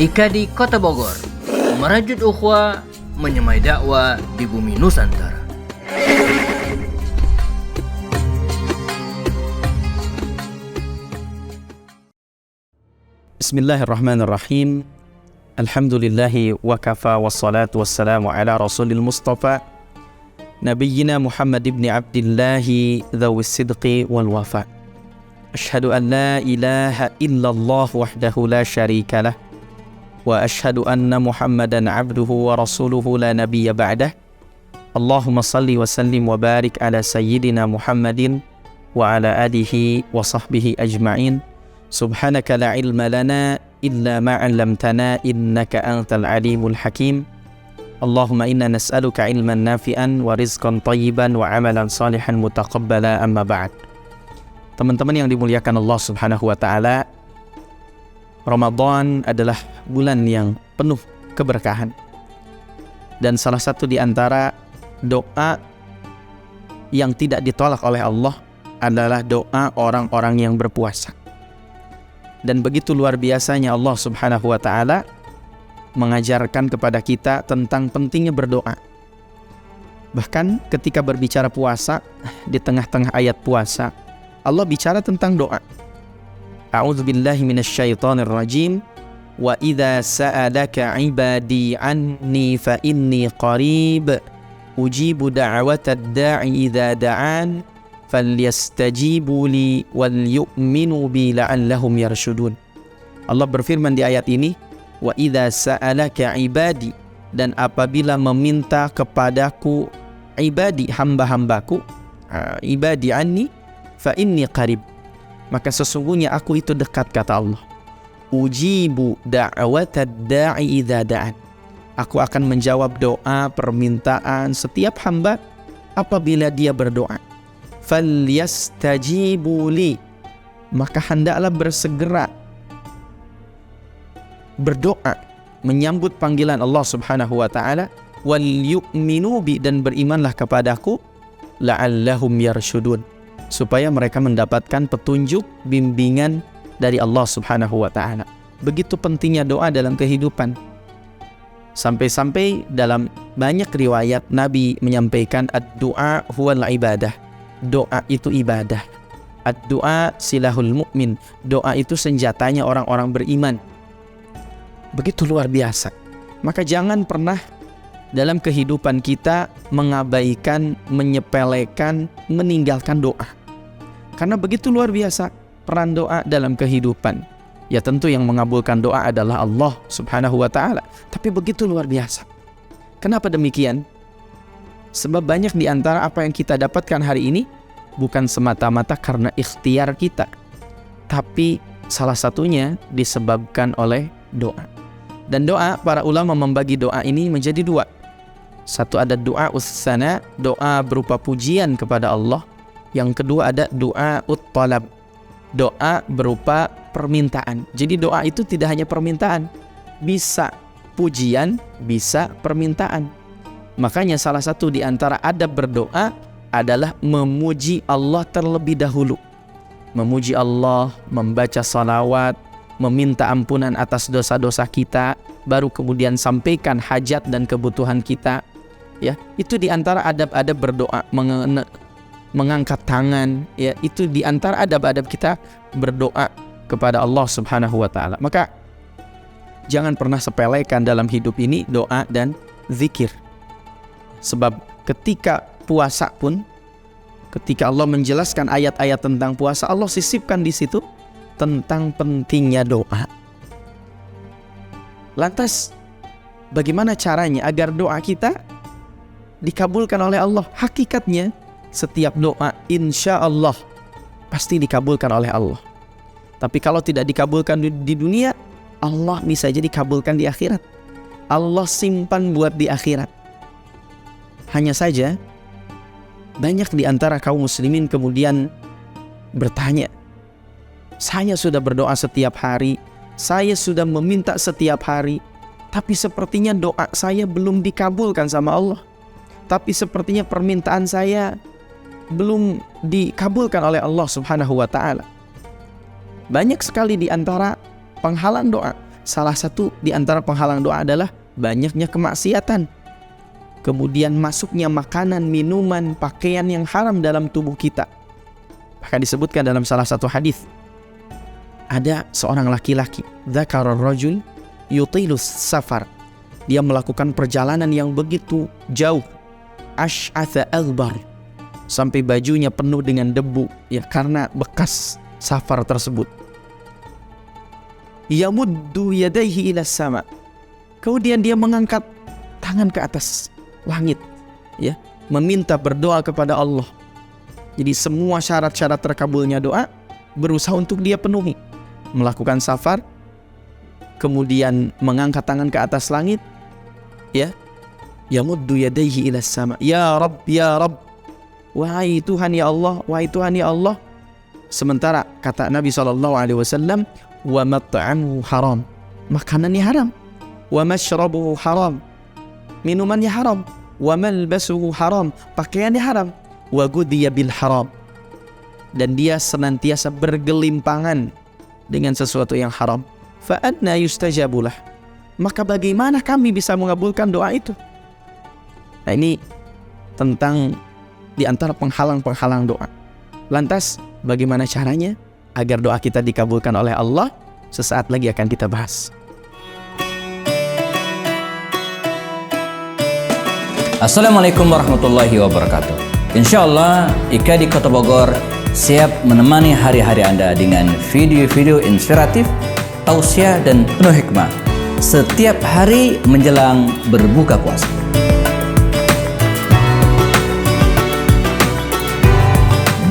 Ika di Kota Bogor, merajut ukhuwah, menyemai dakwah di bumi Nusantara. Bismillahirrahmanirrahim. Alhamdulillahi wa kafa wassalatu wassalamu ala rasulil mustafa Nabiyyina Muhammad ibn Abdillahi dhawis sidqi wal wafa. Ashhadu an la ilaha illallah wahdahu la sharika lah, wa ashhadu anna Muhammadan abduhu wa rasuluhu la nabiyya ba'dah. Allahumma salli wa sallim wa barik ala sayyidina Muhammadin wa ala alihi wa sahbihi ajma'in. Subhanaka la ilma lana illa ma 'allamtana innaka antal alimul hakim. Allahumma inna nas'aluka ilman nafi'an wa rizqan thayyiban wa amalan salihan mutaqabbala, amma ba'd. Teman-teman yang dimuliakan Allah Subhanahu wa taala, Ramadan adalah bulan yang penuh keberkahan. Dan salah satu di antara doa yang tidak ditolak oleh Allah adalah doa orang-orang yang berpuasa. Dan begitu luar biasanya Allah Subhanahu wa taala mengajarkan kepada kita tentang pentingnya berdoa. Bahkan ketika berbicara puasa, di tengah-tengah ayat puasa, Allah bicara tentang doa. A'udzubillahi minasyaitonir rajim. Wa idza sa'alaka 'ibadi 'anni fa inni qarib ujibu da'watad da'i idza da'an falyastajibu li wal yu'minu bi la'allahum yarshudun. Allah berfirman di ayat ini, wa idza sa'alaka 'ibadi, dan apabila meminta kepadaku ibadi, hamba-hambaku, ibadi anni fa inni qarib, maka sesungguhnya aku itu dekat, kata Allah. Ujibu da'watad da'i idza da'an, aku akan menjawab doa permintaan setiap hamba apabila dia berdoa. Falyastajibu li, maka hendaklah bersegera berdoa menyambut panggilan Allah Subhanahu wa taala. Wal yu'minu bi, dan berimanlah kepadaku, la'allahum yarshudun, supaya mereka mendapatkan petunjuk, bimbingan dari Allah Subhanahu wa taala. Begitu pentingnya doa dalam kehidupan. Sampai-sampai dalam banyak riwayat Nabi menyampaikan ad-du'a huwal ibadah. Doa itu ibadah. Ad-du'a silahul mu'min. Doa itu senjatanya orang-orang beriman. Begitu luar biasa. Maka jangan pernah dalam kehidupan kita mengabaikan, menyepelekan, meninggalkan doa. Karena begitu luar biasa peran doa dalam kehidupan. Ya tentu yang mengabulkan doa adalah Allah Subhanahu wa ta'ala. Tapi begitu luar biasa. Kenapa demikian? Sebab banyak di antara apa yang kita dapatkan hari ini bukan semata-mata karena ikhtiar kita, tapi salah satunya disebabkan oleh doa. Dan doa, para ulama membagi doa ini menjadi dua. Satu ada doa utsana, doa berupa pujian kepada Allah. Yang kedua ada doa ut-talab, doa berupa permintaan. Jadi doa itu tidak hanya permintaan, bisa pujian, bisa permintaan. Makanya salah satu di antara adab berdoa adalah memuji Allah terlebih dahulu. Memuji Allah, membaca salawat, meminta ampunan atas dosa-dosa kita, baru kemudian sampaikan hajat dan kebutuhan kita. Ya, itu di antara adab-adab berdoa, mengangkat tangan, ya, itu di antara adab-adab kita berdoa kepada Allah Subhanahu wa taala. Maka jangan pernah sepelekan dalam hidup ini doa dan zikir. Sebab ketika puasa pun, ketika Allah menjelaskan ayat-ayat tentang puasa, Allah sisipkan di situ tentang pentingnya doa. Lantas bagaimana caranya agar doa kita dikabulkan oleh Allah? Hakikatnya setiap doa insya Allah pasti dikabulkan oleh Allah. Tapi kalau tidak dikabulkan di dunia, Allah bisa jadi dikabulkan di akhirat. Allah simpan buat di akhirat. Hanya saja banyak di antara kaum muslimin kemudian bertanya, saya sudah berdoa setiap hari, saya sudah meminta setiap hari, tapi sepertinya doa saya belum dikabulkan sama Allah. Tapi sepertinya permintaan saya belum dikabulkan oleh Allah Subhanahu wa ta'ala. Banyak sekali di antara penghalang doa. salah satu di antara penghalang doa adalah banyaknya kemaksiatan. Kemudian masuknya makanan, minuman, pakaian yang haram dalam tubuh kita. Bahkan disebutkan dalam salah satu hadis, ada seorang laki-laki, dzakarar rajul yutilus safar. Dia melakukan perjalanan yang begitu jauh, ash'atha albar, sampai bajunya penuh dengan debu, ya karena bekas safar tersebut. Yamuddu yadayhi ila sama. Kemudian dia mengangkat tangan ke atas langit, ya, meminta berdoa kepada Allah. Jadi semua syarat-syarat terkabulnya doa berusaha untuk dia penuhi. Melakukan safar, kemudian mengangkat tangan ke atas langit, ya. Yamuddu yadayhi ila sama. Ya Rabb, ya Rabb. Wahai Tuhan ya Allah, wahai Tuhan ya Allah. Sementara kata Nabi SAW, wa mat'amuhu haram, makanannya haram. Wa mashrabuhu haram, minumannya haram. Wa malbasuhu haram, pakaiannya haram. Wa gudiya bil haram, dan dia senantiasa bergelimpangan dengan sesuatu yang haram. Fa anna yustajabulah, maka bagaimana kami bisa mengabulkan doa itu? Nah, ini tentang di antara penghalang-penghalang doa. Lantas bagaimana caranya agar doa kita dikabulkan oleh Allah? Sesaat lagi akan kita bahas. Assalamualaikum warahmatullahi wabarakatuh. Insyaallah Ika di Kota Bogor siap menemani hari-hari Anda dengan video-video inspiratif, tausiah dan penuh hikmah setiap hari menjelang berbuka puasa.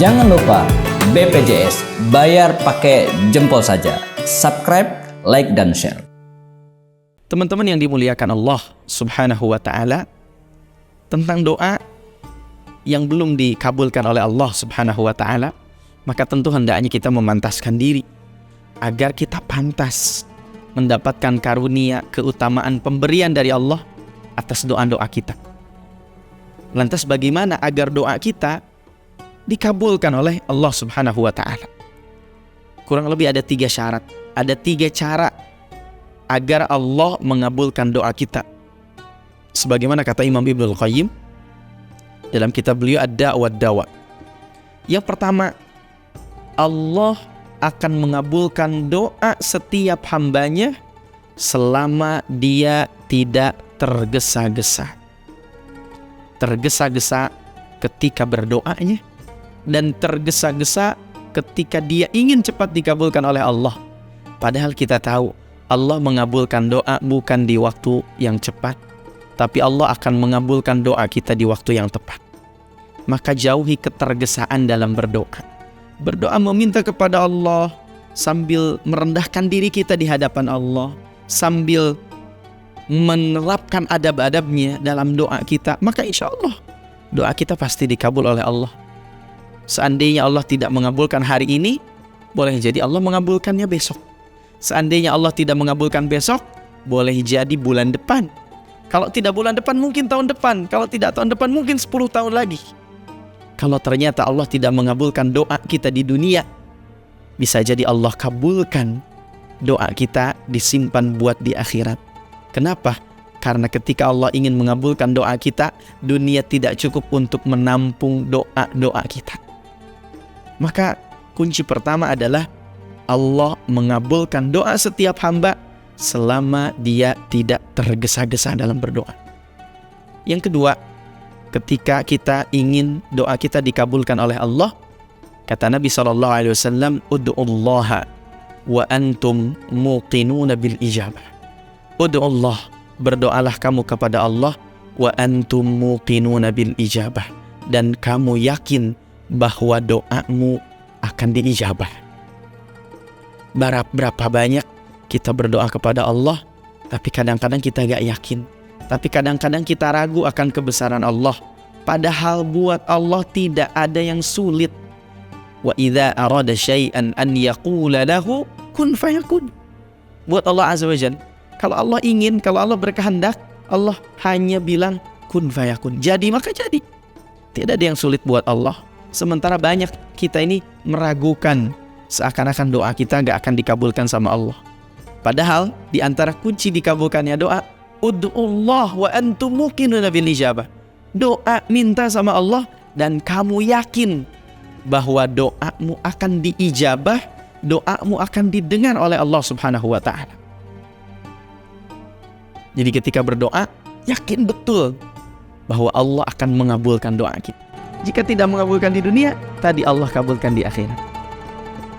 Jangan lupa BPJS, bayar pakai jempol saja. Subscribe, like, dan share. Teman-teman yang dimuliakan Allah Subhanahu wa ta'ala, tentang doa yang belum dikabulkan oleh Allah Subhanahu wa ta'ala, maka tentu hendaknya kita memantaskan diri agar kita pantas mendapatkan karunia, keutamaan, pemberian dari Allah atas doa-doa kita. Lantas bagaimana agar doa kita dikabulkan oleh Allah Subhanahu wa ta'ala? Kurang lebih ada 3 syarat, ada 3 cara agar Allah mengabulkan doa kita. Sebagaimana kata Imam Ibnul Qayyim dalam kitab beliau Ad-Da' wad-Dawa. Yang pertama, Allah akan mengabulkan doa setiap hambanya selama dia tidak tergesa-gesa. Tergesa-gesa ketika berdoanya, dan tergesa-gesa ketika dia ingin cepat dikabulkan oleh Allah. Padahal kita tahu Allah mengabulkan doa bukan di waktu yang cepat, tapi Allah akan mengabulkan doa kita di waktu yang tepat. Maka jauhi ketergesaan dalam berdoa. Berdoa meminta kepada Allah sambil merendahkan diri kita di hadapan Allah, sambil menerapkan adab-adabnya dalam doa kita, maka insya Allah doa kita pasti dikabul oleh Allah. Seandainya Allah tidak mengabulkan hari ini, boleh jadi Allah mengabulkannya besok. Seandainya Allah tidak mengabulkan besok, boleh jadi bulan depan. Kalau tidak bulan depan, mungkin tahun depan. Kalau tidak tahun depan, mungkin 10 tahun lagi. Kalau ternyata Allah tidak mengabulkan doa kita di dunia, bisa jadi Allah kabulkan doa kita disimpan buat di akhirat. Kenapa? Karena ketika Allah ingin mengabulkan doa kita, dunia tidak cukup untuk menampung doa-doa kita. Maka kunci pertama adalah Allah mengabulkan doa setiap hamba selama dia tidak tergesa-gesa dalam berdoa. Yang kedua, ketika kita ingin doa kita dikabulkan oleh Allah, kata Nabi SAW, Ud'ullaha wa antum muqinuna bil ijabah. Ud'ullah, berdoalah kamu kepada Allah, wa antum muqinuna bil ijabah, dan kamu yakin bahwa doamu akan diijabah. Berapa banyak kita berdoa kepada Allah, tapi kadang-kadang kita gak yakin. Tapi kadang-kadang kita ragu akan kebesaran Allah. Padahal buat Allah tidak ada yang sulit. Wa idza arada syai'an an yaqula lahu kun fayakun. Buat Allah Azza wa Jalla, kalau Allah ingin, kalau Allah berkehendak, Allah hanya bilang kun fayakun. Jadi maka jadi. Tidak ada yang sulit buat Allah. Sementara banyak kita ini meragukan, seakan-akan doa kita gak akan dikabulkan sama Allah. Padahal di antara kunci dikabulkannya doa, ud'ullah wa antum muqinuna bil ijabah. Doa minta sama Allah dan kamu yakin bahwa doamu akan diijabah, doamu akan didengar oleh Allah Subhanahu wa taala. Jadi ketika berdoa, yakin betul bahwa Allah akan mengabulkan doa kita. Jika tidak mengabulkan di dunia, tadi Allah kabulkan di akhirat.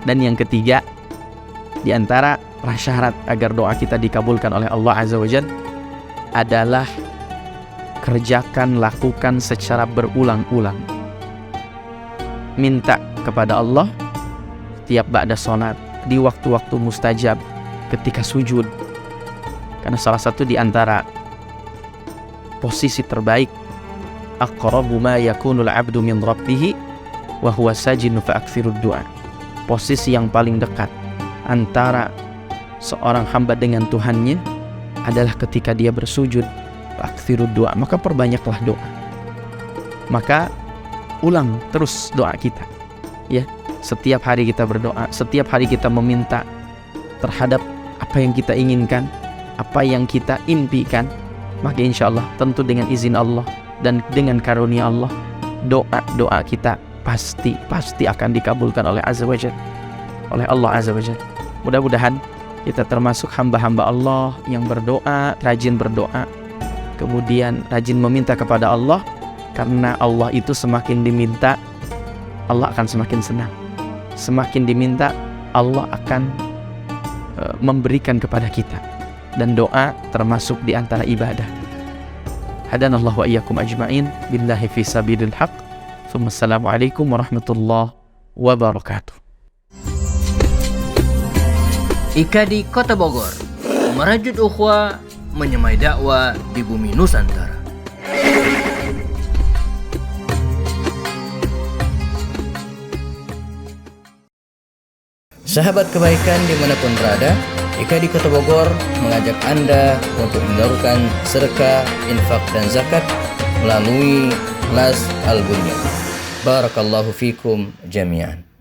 Dan yang ketiga, di antara prasyarat agar doa kita dikabulkan oleh Allah Azza wa Jalla adalah kerjakan, lakukan secara berulang-ulang. Minta kepada Allah setiap ba'da salat, di waktu-waktu mustajab, ketika sujud. Karena salah satu di antara posisi terbaik, aqrabu ma yakunul 'abdu min rabbih wa huwa sajidun fa aktsirud du'a. Posisi yang paling dekat antara seorang hamba dengan Tuhannya adalah ketika dia bersujud, fa aktsirud du'a, maka perbanyaklah doa. Maka ulang terus doa kita. Ya, setiap hari kita berdoa, setiap hari kita meminta terhadap apa yang kita inginkan, apa yang kita impikan, maka insya Allah tentu dengan izin Allah dan dengan karunia Allah, doa-doa kita pasti akan dikabulkan oleh Azza wa Jalla, oleh Allah Azza wa Jalla. Mudah-mudahan kita termasuk hamba-hamba Allah yang berdoa, rajin berdoa, kemudian rajin meminta kepada Allah, karena Allah itu semakin diminta, Allah akan semakin senang. Semakin diminta, Allah akan memberikan kepada kita. Dan doa termasuk di antara ibadah. Hadanallahu wa iyyakum ajma'in billahi fi sabilil haq. Assalamualaikum warahmatullahi wabarakatuh. IKADI Kota Bogor, merajut ukhuwah, menyemai dakwah di bumi Nusantara. Sahabat kebaikan dimanapun berada, IKADI Kota Bogor mengajak Anda untuk menyalurkan sedekah, infak dan zakat melalui Las Al-Bunyan. Barakallahu fikum jami'an.